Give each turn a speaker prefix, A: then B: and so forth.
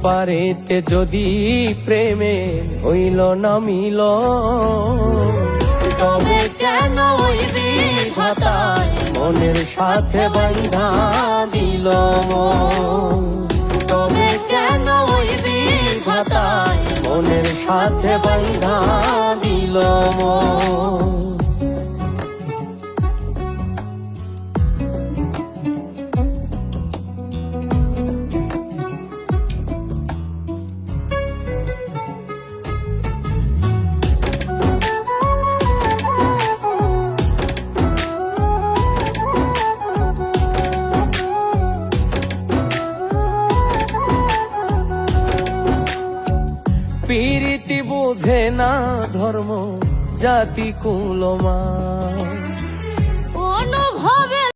A: পারেতে যদি প্রেমে হইল না মিল,
B: তবে কেন ওই বিধাতায়
A: মনের সাথে বান্ধা দিল মন।
B: তবে কেন ওই বিধাতায়
A: মনের সাথে বান্ধা দিল মন। প্রীতি বোঝে না ধর্ম জাতি কুলমান,